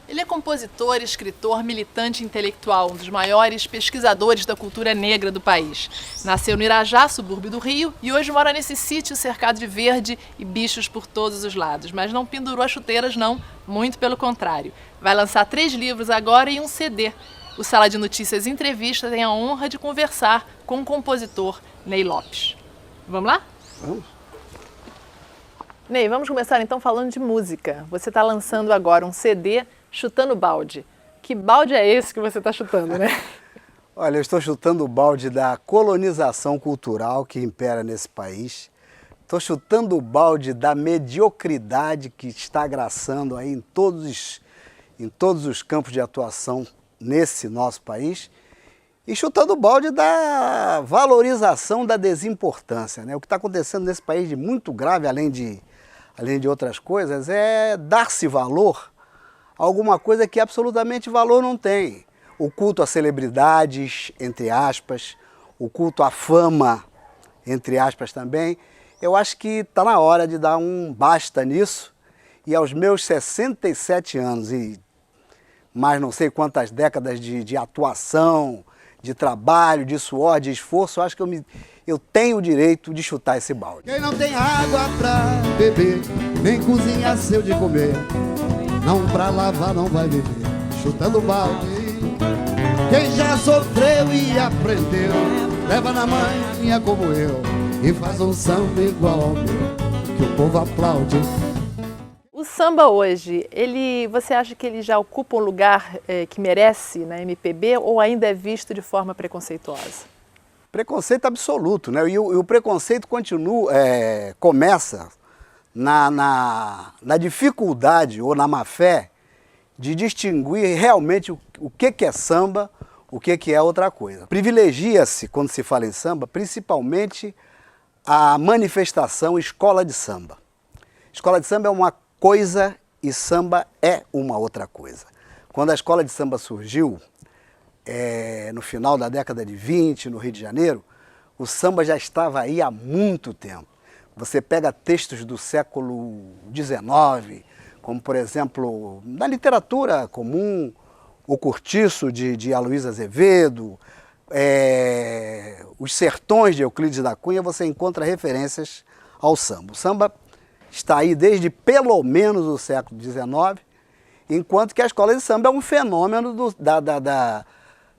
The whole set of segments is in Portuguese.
Ele é compositor, escritor, militante intelectual, um dos maiores pesquisadores da cultura negra do país. Nasceu no Irajá, subúrbio do Rio, e hoje mora nesse sítio cercado de verde e bichos por todos os lados. Mas não pendurou as chuteiras, não, muito pelo contrário. Vai lançar 3 livros agora e um CD. O Sala de Notícias Entrevista tem a honra de conversar com o compositor Ney Lopes. Vamos lá? Vamos. Ney, vamos começar então falando de música. Você está lançando agora um CD chutando balde. Que balde é esse que você está chutando, né? Olha, eu estou chutando o balde da colonização cultural que impera nesse país. Estou chutando o balde da mediocridade que está graçando aí em todos os campos de atuação nesse nosso país. E chutando o balde da valorização da desimportância, né? O que está acontecendo nesse país de muito grave, além de outras coisas, é dar-se valor a alguma coisa que absolutamente valor não tem. O culto a celebridades, entre aspas, o culto à fama, entre aspas também. Eu acho que está na hora de dar um basta nisso. E aos meus 67 anos e mais não sei quantas décadas de atuação, de trabalho, de suor, de esforço, eu acho que eu tenho o direito de chutar esse balde. Quem não tem água pra beber, nem cozinha seu de comer, não pra lavar não vai viver, chutando balde. Quem já sofreu e aprendeu, leva na manhã como eu, e faz um samba igual ao meu, que o povo aplaude. O samba hoje, você acha que ele já ocupa um lugar que merece na MPB ou ainda é visto de forma preconceituosa? Preconceito absoluto, né? E o preconceito começa na dificuldade ou na má-fé de distinguir realmente o que é samba, o que é outra coisa. Privilegia-se, quando se fala em samba, principalmente a manifestação escola de samba. Escola de samba é uma coisa e samba é uma outra coisa. Quando a escola de samba surgiu, no final da década de 20, no Rio de Janeiro, o samba já estava aí há muito tempo. Você pega textos do século XIX, como, por exemplo, na literatura comum, O Cortiço, de Aloysio Azevedo, Os Sertões, de Euclides da Cunha, você encontra referências ao samba. O samba está aí desde pelo menos o século XIX, enquanto que a escola de samba é um fenômeno da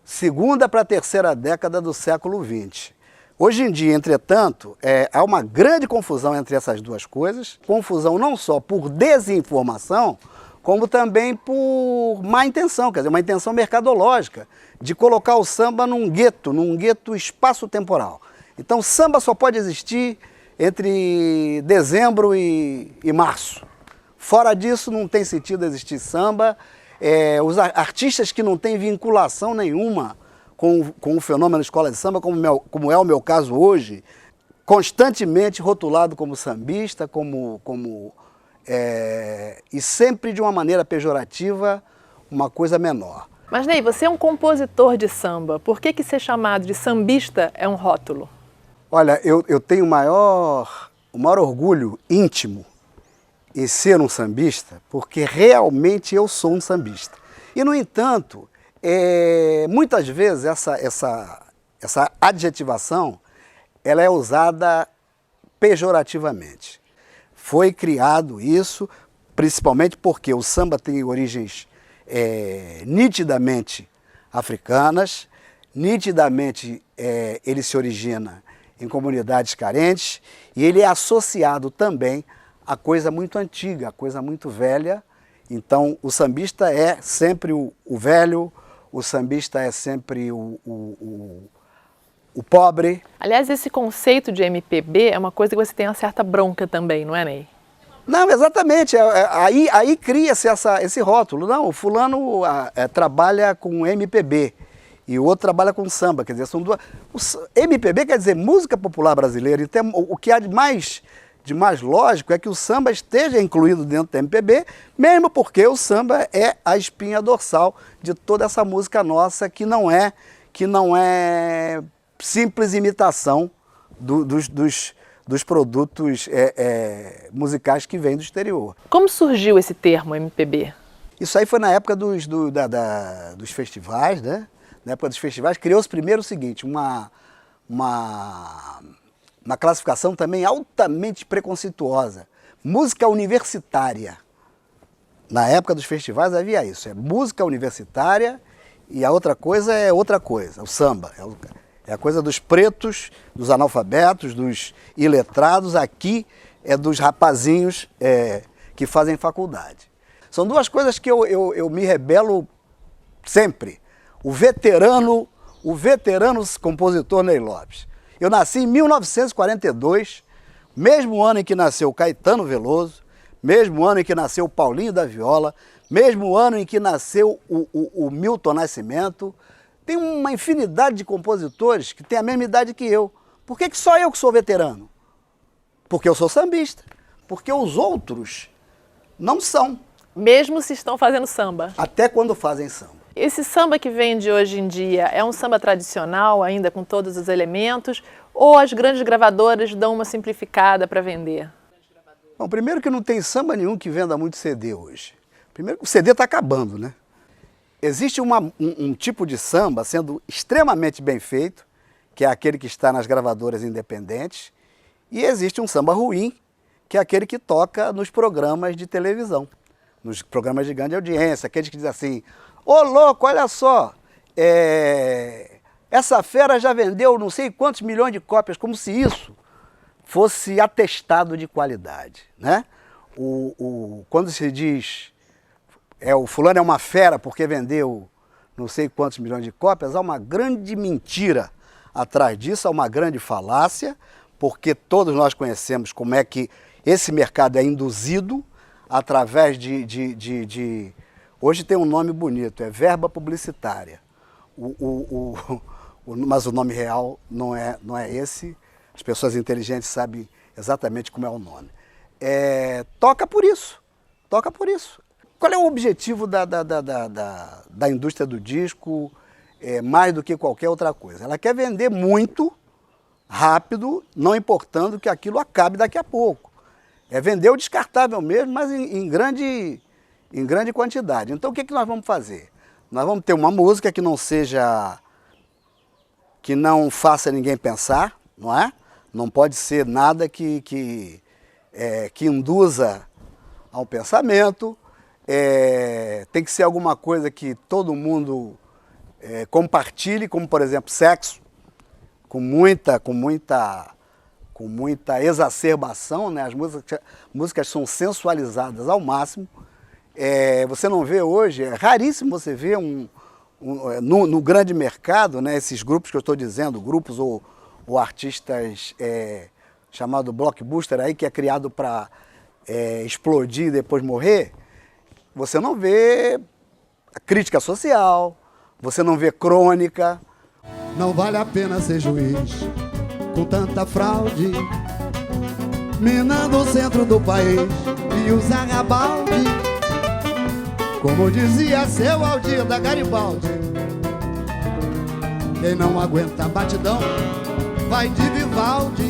segunda para a terceira década do século XX. Hoje em dia, entretanto, há uma grande confusão entre essas duas coisas, confusão não só por desinformação, como também por má intenção, quer dizer, uma intenção mercadológica, de colocar o samba num gueto espaço-temporal. Então, samba só pode existir entre dezembro e março. Fora disso, não tem sentido existir samba. Os artistas que não têm vinculação nenhuma com o fenômeno escola de samba, como é o meu caso hoje, constantemente rotulado como sambista, e sempre de uma maneira pejorativa, uma coisa menor. Mas Ney, você é um compositor de samba. Por que ser chamado de sambista é um rótulo? Olha, eu tenho o maior orgulho íntimo em ser um sambista, porque realmente eu sou um sambista. E, no entanto, muitas vezes essa adjetivação ela é usada pejorativamente. Foi criado isso, principalmente porque o samba tem origens nitidamente africanas, nitidamente ele se origina em comunidades carentes e ele é associado também a coisa muito antiga, a coisa muito velha. Então, o sambista é sempre o velho, o sambista é sempre o pobre. Aliás, esse conceito de MPB é uma coisa que você tem uma certa bronca também, não é, Ney? Não, exatamente. Aí cria-se esse rótulo. Não, o fulano trabalha com MPB e o outro trabalha com samba. Quer dizer, são duas... MPB quer dizer música popular brasileira. Então, o que há de mais lógico é que o samba esteja incluído dentro da MPB, mesmo porque o samba é a espinha dorsal de toda essa música nossa, que não é simples imitação dos produtos musicais que vêm do exterior. Como surgiu esse termo MPB? Isso aí foi na época dos festivais, né? Na época dos festivais criou-se primeiro o seguinte, uma classificação também altamente preconceituosa, música universitária. Na época dos festivais havia isso, é música universitária e a outra coisa é outra coisa, o samba. É a coisa dos pretos, dos analfabetos, dos iletrados, aqui é dos rapazinhos que fazem faculdade. São duas coisas que eu me rebelo sempre. O veterano compositor Ney Lopes. Eu nasci em 1942, mesmo ano em que nasceu Caetano Veloso, mesmo ano em que nasceu o Paulinho da Viola, mesmo ano em que nasceu o Milton Nascimento. Tem uma infinidade de compositores que têm a mesma idade que eu. Por que só eu que sou veterano? Porque eu sou sambista. Porque os outros não são. Mesmo se estão fazendo samba? Até quando fazem samba. Esse samba que vende hoje em dia é um samba tradicional, ainda com todos os elementos, ou as grandes gravadoras dão uma simplificada para vender? Bom, primeiro que não tem samba nenhum que venda muito CD hoje. Primeiro que o CD está acabando, né? Existe um tipo de samba sendo extremamente bem feito, que é aquele que está nas gravadoras independentes, e existe um samba ruim, que é aquele que toca nos programas de televisão, nos programas de grande audiência, aqueles que dizem assim, ô louco, olha só, essa fera já vendeu não sei quantos milhões de cópias, como se isso fosse atestado de qualidade, né? Quando se diz, o fulano é uma fera porque vendeu não sei quantos milhões de cópias, há uma grande mentira atrás disso, há uma grande falácia, porque todos nós conhecemos como é que esse mercado é induzido através hoje tem um nome bonito, é verba publicitária. Mas o nome real não é esse. As pessoas inteligentes sabem exatamente como é o nome. Toca por isso. Toca por isso. Qual é o objetivo da indústria do disco, mais do que qualquer outra coisa? Ela quer vender muito, rápido, não importando que aquilo acabe daqui a pouco. É vender o descartável mesmo, mas em grande quantidade. Então o que nós vamos fazer? Nós vamos ter uma música que não faça ninguém pensar, não é? Não pode ser nada que induza ao pensamento. Tem que ser alguma coisa que todo mundo compartilhe, como por exemplo sexo, com muita exacerbação, né? As músicas são sensualizadas ao máximo. Você não vê hoje, é raríssimo você ver no grande mercado, né, esses grupos que eu estou dizendo, grupos ou artistas chamado blockbuster, aí, que é criado para explodir e depois morrer. Você não vê crítica social, você não vê crônica. Não vale a pena ser juiz com tanta fraude, minando o centro do país e usar rabalde. Como dizia seu Aldir da Garibaldi, quem não aguenta batidão vai de Vivaldi.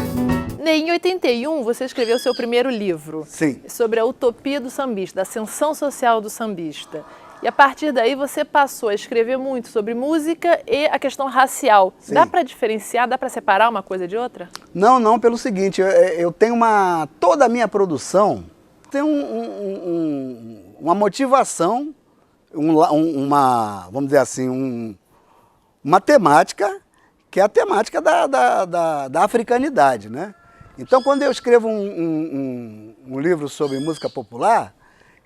Ney, em 81 você escreveu seu primeiro livro. Sim. Sobre a utopia do sambista, da ascensão social do sambista. E a partir daí você passou a escrever muito sobre música e a questão racial. Sim. Dá para diferenciar, dá para separar uma coisa de outra? Não, pelo seguinte, eu tenho toda a minha produção tem uma motivação, vamos dizer assim, uma temática, que é a temática da africanidade, né? Então, quando eu escrevo um livro sobre música popular,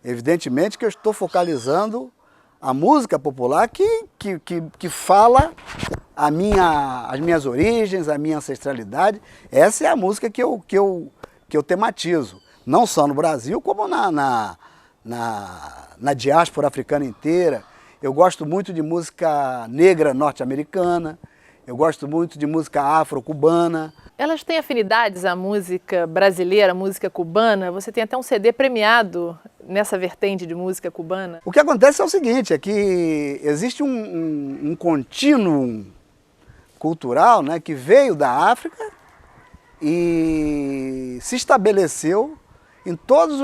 evidentemente que eu estou focalizando a música popular que fala as minhas origens, a minha ancestralidade. Essa é a música que eu tematizo, não só no Brasil, como na diáspora africana inteira. Eu gosto muito de música negra norte-americana, eu gosto muito de música afro-cubana. Elas têm afinidades à música brasileira, à música cubana? Você tem até um CD premiado nessa vertente de música cubana? O que acontece é o seguinte, é que existe um contínuo cultural, né, que veio da África e se estabeleceu em todas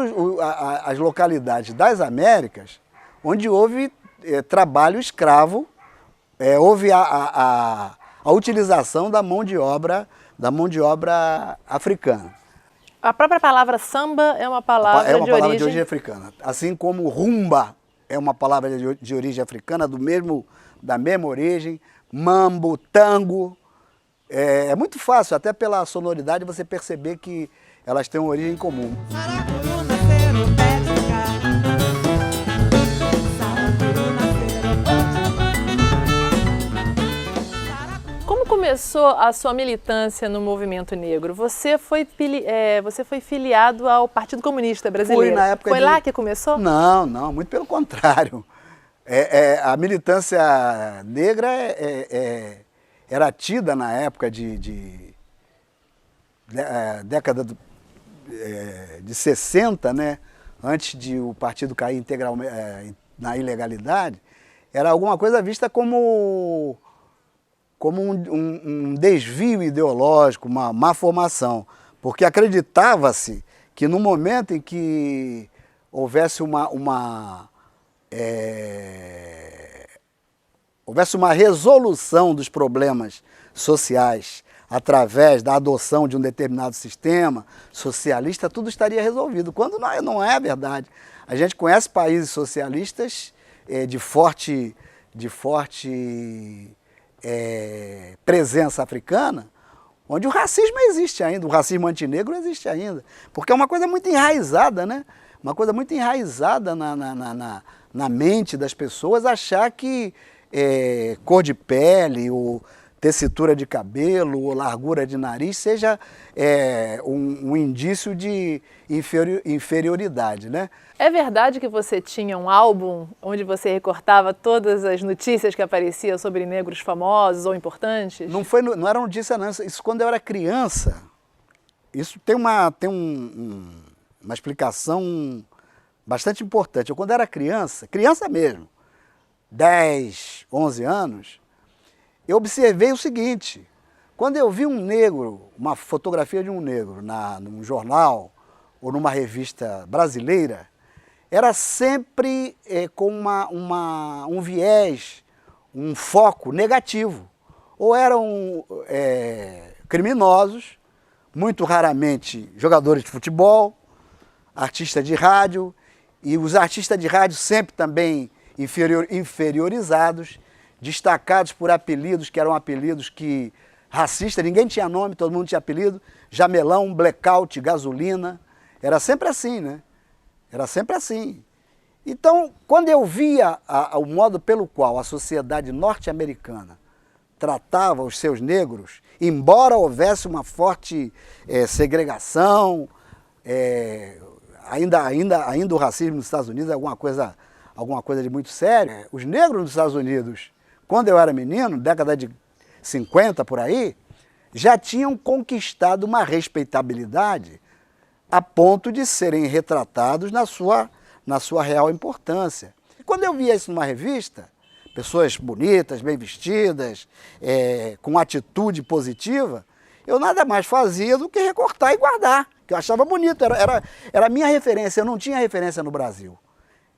as localidades das Américas, onde houve trabalho escravo, houve a utilização da mão de obra africana. A própria palavra samba é uma palavra, de origem africana. Assim como rumba é uma palavra de origem africana, da mesma origem, mambo, tango. É muito fácil, até pela sonoridade, você perceber que elas têm uma origem comum. Como começou a sua militância no movimento negro? Você foi filiado ao Partido Comunista Brasileiro. Foi lá que começou? Não, muito pelo contrário. A militância negra era tida na época década de 60, né? Antes de o partido cair integralmente na ilegalidade, era alguma coisa vista como um desvio ideológico, uma má formação, porque acreditava-se que no momento em que houvesse uma resolução dos problemas sociais através da adoção de um determinado sistema socialista, tudo estaria resolvido, quando não é a verdade. A gente conhece países socialistas de forte presença africana, onde o racismo existe ainda, o racismo antinegro existe ainda, porque é uma coisa muito enraizada, né? Uma coisa muito enraizada na mente das pessoas, achar que cor de pele, ou tessitura de cabelo, ou largura de nariz seja um indício de inferioridade, né? É verdade que você tinha um álbum onde você recortava todas as notícias que apareciam sobre negros famosos ou importantes? Não era notícia não, isso quando eu era criança. Isso tem uma explicação bastante importante. Eu quando era criança mesmo, 10, 11 anos, eu observei o seguinte: quando eu vi um negro, uma fotografia de um negro num jornal ou numa revista brasileira, era sempre com um viés, um foco negativo. Ou eram criminosos, muito raramente jogadores de futebol, artistas de rádio, e os artistas de rádio sempre também inferiorizados, destacados por apelidos que eram apelidos racistas, ninguém tinha nome, todo mundo tinha apelido, Jamelão, Blackout, Gasolina, era sempre assim, né? Era sempre assim. Então, quando eu via o modo pelo qual a sociedade norte-americana tratava os seus negros, embora houvesse uma forte segregação, ainda o racismo nos Estados Unidos é alguma coisa de muito sério. Os negros nos Estados Unidos, quando eu era menino, década de 50 por aí, já tinham conquistado uma respeitabilidade a ponto de serem retratados na sua real importância. E quando eu via isso numa revista, pessoas bonitas, bem vestidas, com atitude positiva, eu nada mais fazia do que recortar e guardar, que eu achava bonito, era a minha referência, eu não tinha referência no Brasil.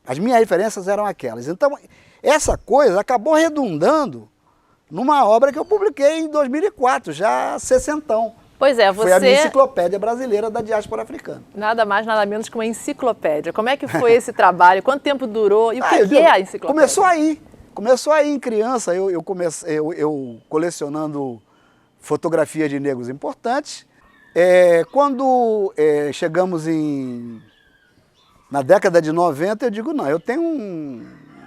As minhas referências eram aquelas. Então, essa coisa acabou redundando numa obra que eu publiquei em 2004, já sessentão. Pois é, Foi a minha enciclopédia brasileira da diáspora africana. Nada mais, nada menos que uma enciclopédia. Como é que foi esse trabalho? Quanto tempo durou? E o que é a enciclopédia? Começou aí em criança, eu colecionando fotografias de negros importantes. Quando chegamos na década de 90, eu digo, não, eu tenho um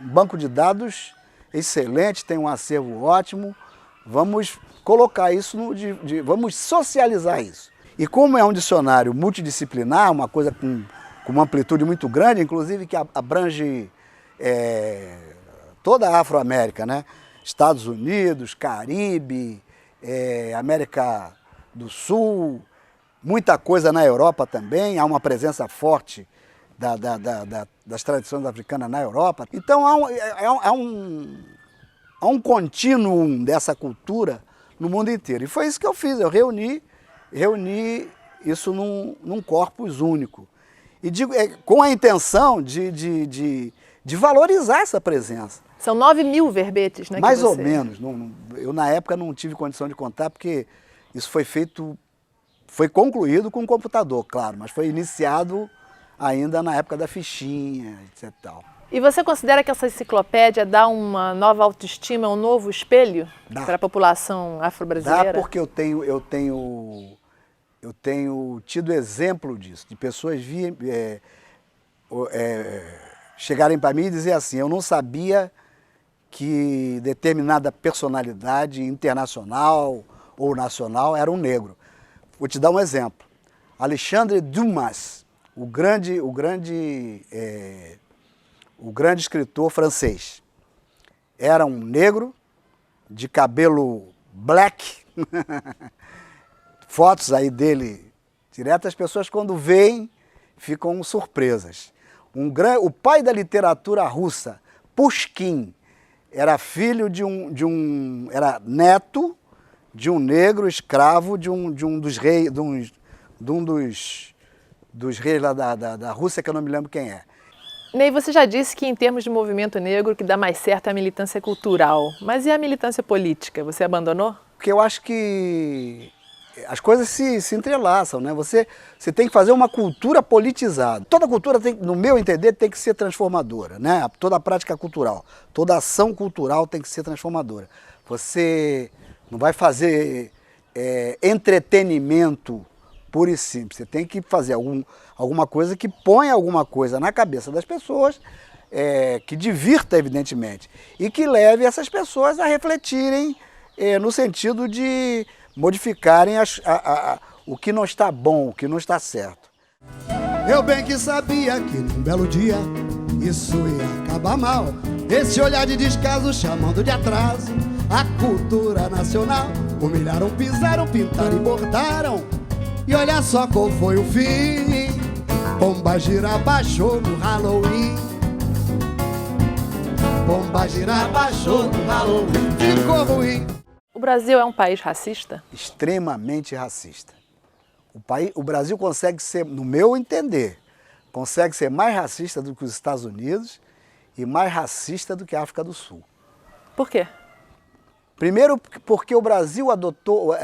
banco de dados excelente, tenho um acervo ótimo, vamos colocar isso, vamos socializar isso. E como é um dicionário multidisciplinar, uma coisa com uma amplitude muito grande, inclusive que abrange toda a Afro-América, né? Estados Unidos, Caribe, América do Sul, muita coisa na Europa também, há uma presença forte das tradições africanas na Europa. Então há um contínuo dessa cultura no mundo inteiro. E foi isso que eu fiz, eu reuni isso num corpus único. E digo, com a intenção de de valorizar essa presença. São 9.000 verbetes, né? Mais ou menos. Eu, na época, não tive condição de contar, porque isso foi concluído com o computador, claro, mas foi iniciado ainda na época da fichinha, etc. Tal. E você considera que essa enciclopédia dá uma nova autoestima, um novo espelho para a população afro-brasileira? Dá, porque eu tenho tido exemplo disso, de pessoas chegarem para mim e dizer assim, eu não sabia que determinada personalidade internacional ou nacional era um negro. Vou te dar um exemplo. Alexandre Dumas, o grande escritor francês, era um negro de cabelo black, fotos aí dele direto, as pessoas quando veem ficam surpresas. O pai da literatura russa, Pushkin, era filho era neto de um negro escravo de um dos reis lá da Rússia, que eu não me lembro quem é. Ney, você já disse que em termos de movimento negro o que dá mais certo é a militância cultural. Mas e a militância política? Você abandonou? Porque eu acho que as coisas se entrelaçam, né? Você tem que fazer uma cultura politizada. Toda cultura, no meu entender, tem que ser transformadora, né? Toda prática cultural, toda ação cultural tem que ser transformadora. Você não vai fazer entretenimento puro e simples. Você tem que fazer alguma coisa que ponha alguma coisa na cabeça das pessoas, que divirta, evidentemente, e que leve essas pessoas a refletirem no sentido de modificarem o que não está bom, o que não está certo. Eu bem que sabia que num belo dia isso ia acabar mal. Esse olhar de descaso chamando de atraso a cultura nacional. Humilharam, pisaram, pintaram e bordaram. E olha só qual foi o fim. Pombagira baixou no Halloween. Pombagira baixou no Halloween. Ficou ruim. O Brasil é um país racista? Extremamente racista. O Brasil consegue ser, no meu entender, consegue ser mais racista do que os Estados Unidos e mais racista do que a África do Sul. Por quê? Primeiro, porque o Brasil adotou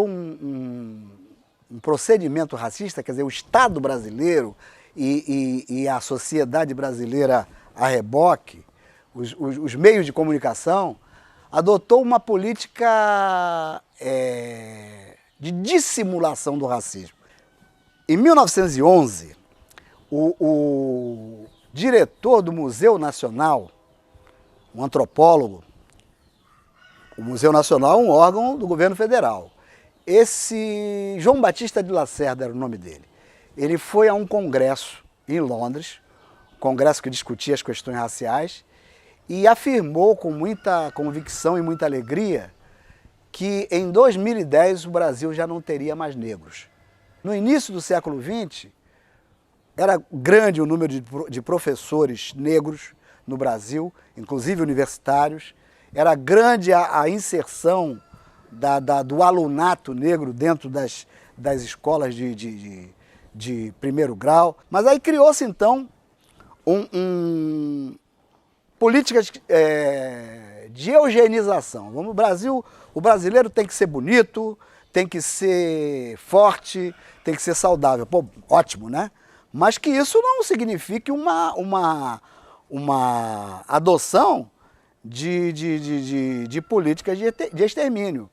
um procedimento racista, quer dizer, o Estado brasileiro e a sociedade brasileira a reboque, os meios de comunicação, adotou uma política de dissimulação do racismo. Em 1911, o diretor do Museu Nacional, um antropólogo, o Museu Nacional é um órgão do governo federal. Esse João Batista de Lacerda era o nome dele. Ele foi a um congresso em Londres, congresso que discutia as questões raciais, e afirmou com muita convicção e muita alegria que em 2010 o Brasil já não teria mais negros. No início do século XX, era grande o número de professores negros no Brasil, inclusive universitários, era grande a inserção do alunato negro dentro das escolas de primeiro grau. Mas aí criou-se então políticas de eugenização. O brasileiro tem que ser bonito, tem que ser forte, tem que ser saudável. Pô, ótimo, né? Mas que isso não signifique uma adoção de políticas de extermínio.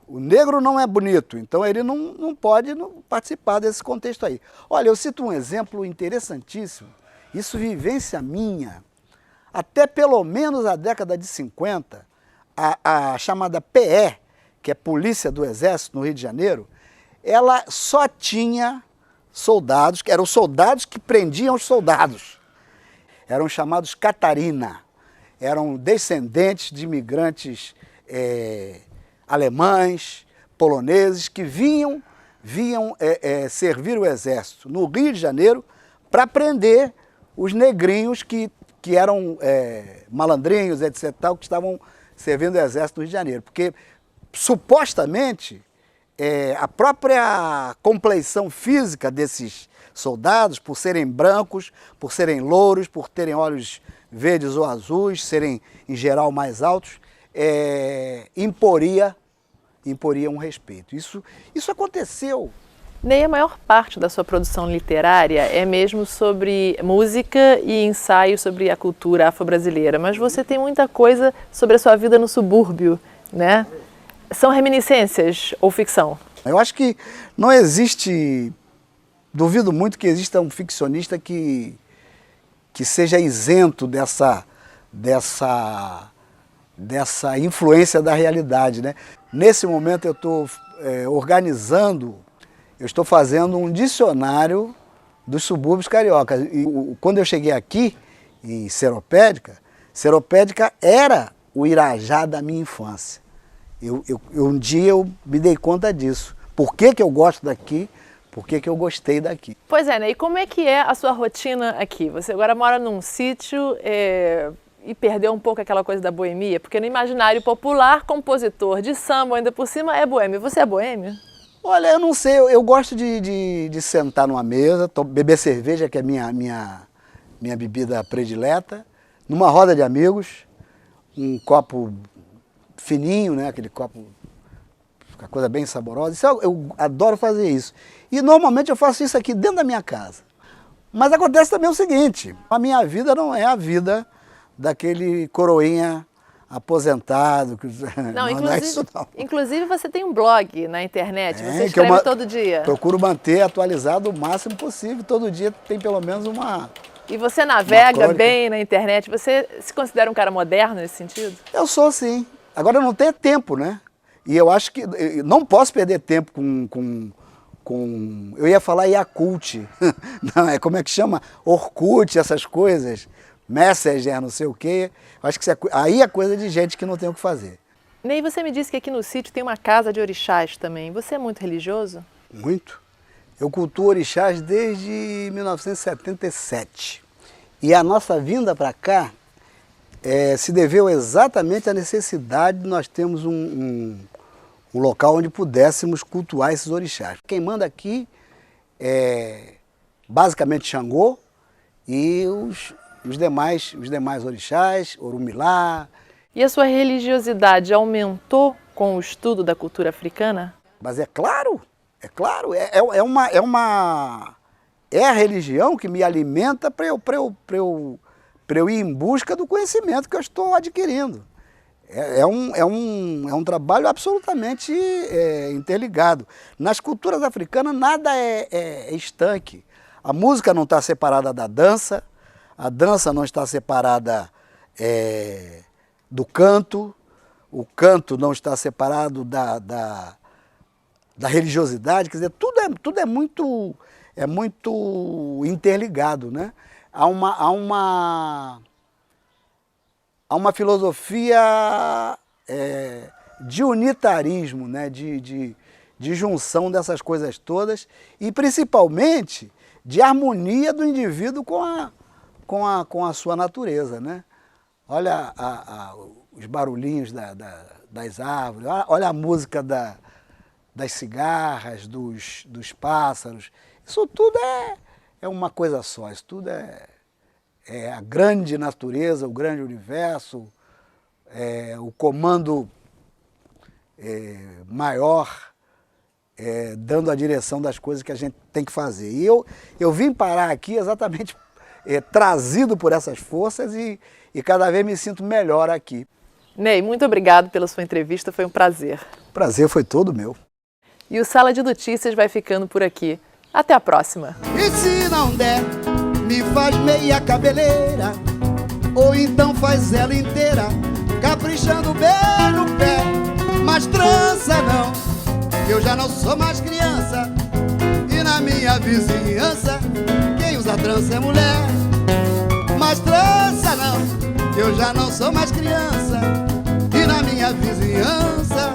O negro não é bonito, então ele não pode participar desse contexto aí. Olha, eu cito um exemplo interessantíssimo, isso vivência minha. Até pelo menos a década de 50, a chamada PE, que é Polícia do Exército no Rio de Janeiro, ela só tinha soldados, que eram soldados que prendiam os soldados. Eram chamados Catarina, eram descendentes de imigrantes alemães, poloneses, que vinham servir o Exército no Rio de Janeiro para prender os negrinhos que eram malandrinhos, etc., que estavam servindo o Exército do Rio de Janeiro. Porque, supostamente, a própria compleição física desses soldados, por serem brancos, por serem louros, por terem olhos verdes ou azuis, serem em geral mais altos, imporia um respeito. Isso aconteceu. Ney, a maior parte da sua produção literária é mesmo sobre música e ensaio sobre a cultura afro-brasileira, mas você tem muita coisa sobre a sua vida no subúrbio, né? São reminiscências ou ficção? Eu acho que não existe, duvido muito que exista um ficcionista que seja isento dessa influência da realidade, né? Nesse momento eu estou eu estou fazendo um dicionário dos subúrbios cariocas. E quando eu cheguei aqui, em Seropédica era o Irajá da minha infância. Um dia eu me dei conta disso. Por que eu gosto daqui? Por que eu gostei daqui? Pois é, né? E como é que é a sua rotina aqui? Você agora mora num sítio e perdeu um pouco aquela coisa da boemia? Porque no imaginário popular, compositor de samba, ainda por cima, é boêmio. Você é boêmio? Olha, eu não sei, eu gosto de sentar numa mesa, beber cerveja, que é minha bebida predileta, numa roda de amigos, um copo fininho, né? Aquele copo, uma coisa bem saborosa. Eu adoro fazer isso. E normalmente eu faço isso aqui dentro da minha casa. Mas acontece também o seguinte, a minha vida não é a vida daquele coroinha aposentado. Não, inclusive, é isso não. Inclusive você tem um blog na internet, você escreve todo dia. Procuro manter atualizado o máximo possível, todo dia tem pelo menos uma... E você navega bem na internet, você se considera um cara moderno nesse sentido? Eu sou sim, agora eu não tenho tempo, né? E eu acho que não posso perder tempo eu ia falar Yakult, não, como é que chama? Orkut, essas coisas. Messenger, não sei o quê. Acho que aí é coisa de gente que não tem o que fazer. Ney, você me disse que aqui no sítio tem uma casa de orixás também. Você é muito religioso? Muito. Eu cultuo orixás desde 1977. E a nossa vinda para cá se deveu exatamente à necessidade de nós termos um local onde pudéssemos cultuar esses orixás. Quem manda aqui é basicamente Xangô e os demais orixás, Orumilá. E a sua religiosidade aumentou com o estudo da cultura africana? Mas é claro. É a religião que me alimenta para eu ir em busca do conhecimento que eu estou adquirindo. É um trabalho absolutamente interligado. Nas culturas africanas nada é estanque. A música não está separada da dança, a dança não está separada do canto, o canto não está separado da religiosidade, quer dizer, tudo é muito interligado, né? Há uma filosofia de unitarismo, né? de junção dessas coisas todas e principalmente de harmonia do indivíduo com a sua natureza, né? Olha os barulhinhos das árvores, olha a música das cigarras, dos pássaros. Isso tudo é uma coisa só, isso tudo é a grande natureza, o grande universo, o comando maior dando a direção das coisas que a gente tem que fazer. E eu vim parar aqui exatamente trazido por essas forças e cada vez me sinto melhor aqui. Ney, muito obrigado pela sua entrevista, foi um prazer. O prazer foi todo meu. E o Sala de Notícias vai ficando por aqui. Até a próxima. E se não der, me faz meia cabeleira, ou então faz ela inteira, caprichando bem no pé. Mas trança não, eu já não sou mais criança, e na minha vizinhança quem usa trança é mulher. Mas trança não, eu já não sou mais criança, e na minha vizinhança